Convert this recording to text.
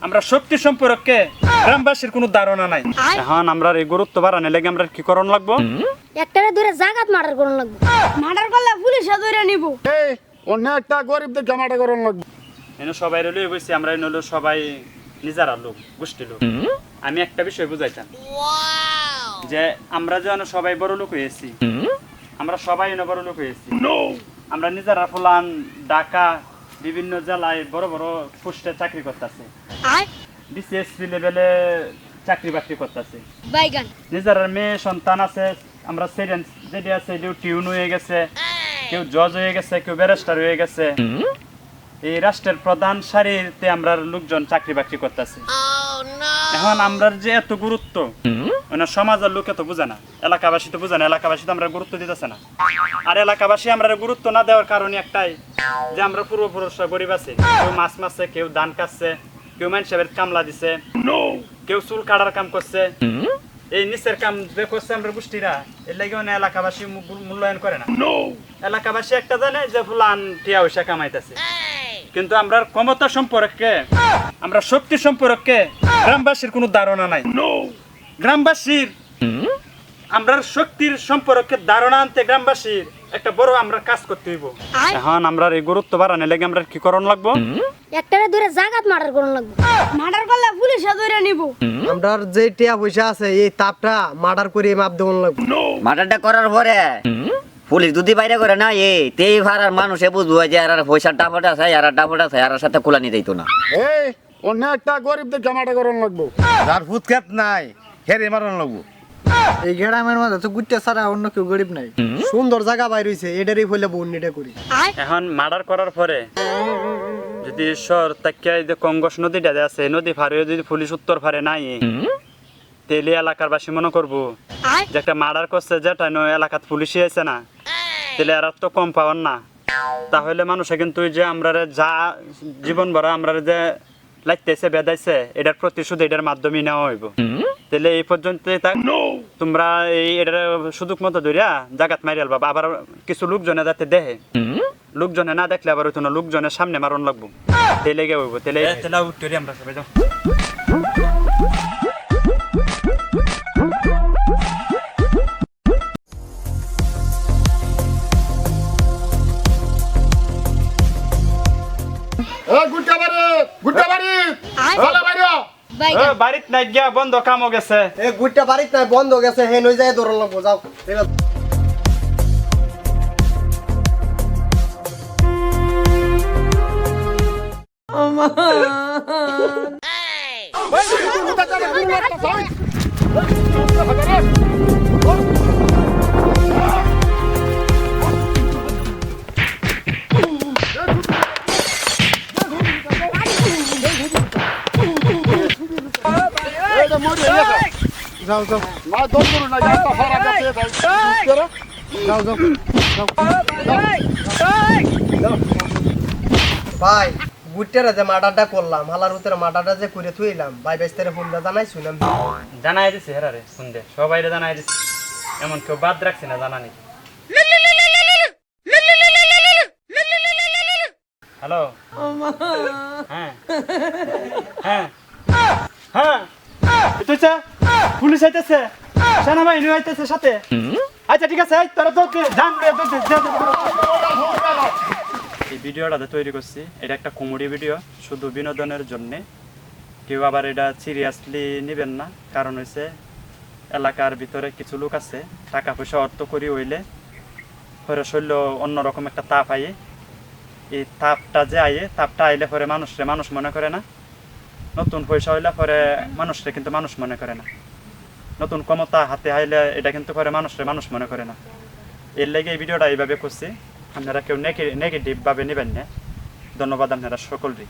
আমরা শক্তি সম্পর্কে গ্রামবাসীর কোনো ধারণা নাই। এখন আমরা এই গুরুত্ব বাড়ানো লাগে আমরা কি করণ লাগবো? একটারে ধরে জাগাত মার্ডার করন লাগবে। মার্ডার করলে পুলিশে ধরে নিব। এই অন্য একটা গরিবদের জামাটা করন লাগবে। এনে সবাই লই বইছি আমরা এনে হলো সবাই নিজেরা লোক গোষ্ঠী লোক। আমি একটা বিষয় বুঝাইতাম যে আমরা যখন সবাই বড় লোক হয়েছি, আমরা সবাই এনে বড় লোক হয়েছি, আমরা নিজেরা ফুলান ঢাকা বিভিন্ন জেলায় বড় বড় পোস্টে চাকরি করতেছে, বিসিএসপি লেভেলে চাকরি বাকরি করতেছে। বাইগান নিজের মেয়ে সন্তান আছে, আমরা সেরেন্স যেটি আছে কেউ টিউন হয়ে গেছে, কেউ জজ হয়ে গেছে, কেউ ব্যারিস্টার হয়ে গেছে। এই রাষ্ট্রের প্রধান সারিতে আমরা লোকজন চাকরি বাকরি করতেছে। এখন আমরা যে এত গুরুত্ব মানে সমাজের লোক এত বুঝে না, এলাকাবাসী তো বুঝে না, এলাকাবাসী তো আমরা গুরুত্ব দিতেছে না। আর এলাকাবাসী আমরা গুরুত্ব না দেওয়ার কারণে একটাই যে আমরা পূর্বপুরুষরা গরিব আছে, কেউ মাছ মারছে, কেউ ধান কাটছে, কেউ মানুষের কামলা দিছে, কেউ চুল কাটার কাম করছে, এই নিচের কাম যে করছে আমরা গোষ্ঠীরা, এর লাগে এলাকাবাসী মূল্যায়ন করে না। এলাকাবাসী একটা জানে যে ফুলান টিয়া পয়সা কামাইতেছে, কিন্তু আমরা ক্ষমতা সম্পর্কে আমরা শক্তি সম্পর্কে গ্রামবাসীর কোনো ধারণা নাই। গ্রামবাসীর আমরা শক্তির সম্পর্কে ধারণা আনতে গ্রামবাসীর একটা বড় আমরা কাজ করতে হইব। এখন আমরা এই গুরুত্ব বাড়ানো লাগে আমরা কি করণ লাগবো? একটারে ধরে জাগাত মার্ডার করন লাগবে। মার্ডার করলে পুলিশে ধরে নিব। আমরা যে টিয়া পয়সা আছে এই তাপটা মার্ডার করে মাপ দেওয়ান লাগবে। মার্ডারটা করার পরে পুলিশ যদি বাইরে করে না তেই ভাড়ার মানুষে বুঝবো যে আর পয়সার ডাফট আছে আর ডাফট আছে আর সাথে খোলা নিয়ে যাইতো না। এই অন্য একটা গরিবদের জামাটা করন লাগবে। যার ফুটকাত নাই হেরে মারন লাগবো। এই গ্রামের মধ্যে তো গুট্টা ছাড়া অন্য কেউ গরিব নাই। সুন্দর জায়গা বাইর হইছে, এটারই হইলে বন্যিটা করি। এখন মার্ডার করার পরে যদি ঈশ্বর তাকে কঙ্গস নদীটা যে আছে নদী ফারে যদি পুলিশ উত্তর ফারে নাই, তেলে এলাকার বাসী মনে করবো যে একটা মার্ডার করছে যেটা এলাকাত পুলিশ আছে না, তেলে আর তো কম পাওয়ার না। তাহলে মানুষে কিন্তু যে আমরা যা জীবন ভরা আমরা যে লাগতেছে বেদাইছে এটার প্রতিশোধ এটার মাধ্যমে নেওয়া হইব। তাহলে এই পর্যন্ত তোমরা এই এটার সুযোগ মতো ধরিয়া জাগাত মারিয়াল বাবা। আবার কিছু লোকজনে যাতে দেহে, লোকজনে না দেখলে আবার হইতো না, লোকজনের সামনে মারণ লাগবো, তেলে গে হইব। তেলে উত্তরি আমরা সবাই যাও। এই গুট্টা বাড়ি চলে বাইরে। বাইগান বাড়িত নাই গিয়া বন্ধ কামও গেছে। এই গুট্টা বাড়িতে নাই বন্ধ গেছে, হে নই যায় ধরন লাগবো। যাও যাও যাও না দম করু না যাতা ফারা কাছে যাও। যাও যাও ভাই গুট্টারা যে মার্ডারটা করলাম, হালার ভিতরে মার্ডারটা যে করে থুইলাম, ভাই বেস্তারে ফোনটা জানাই শুনলাম। জানাই দিছি হেরারে শুনতে, সবাই জানাই দিছি, এমন কেউ বাদ রাখছি না জানা নেই। হ্যালো, হ্যাঁ হ্যাঁ হ্যাঁ তুইছে পুলিশ আইতেছে, সেনাবাহিনী আইতেছে সাথে। আচ্ছা ঠিক আছে, তোরা তো এই ভিডিওটা তৈরি করছি, এটা একটা কমেডি ভিডিও, শুধু বিনোদনের জন্যে। কেউ আবার এটা সিরিয়াসলি নেবেন না, কারণ হচ্ছে এলাকার ভিতরে কিছু লোক আছে টাকা পয়সা অর্থ করি হইলে পরে শরীর অন্যরকম একটা তাপ আইয়ে, এই তাপটা যে আইয়ে তাপটা আইলে পরে মানুষরে মানুষ মনে করে না, নতুন পয়সা হইলে পরে মানুষরে কিন্তু মানুষ মনে করে না, নতুন ক্ষমতা হাতে আইলে এটা কিন্তু পরে মানুষরে মানুষ মনে করে না। এর লেগে এই ভিডিওটা এইভাবে করছি, আপনারা কেউ নেগেটিভ ভাবে নেবেন না। ধন্যবাদ আপনারা সকলকে।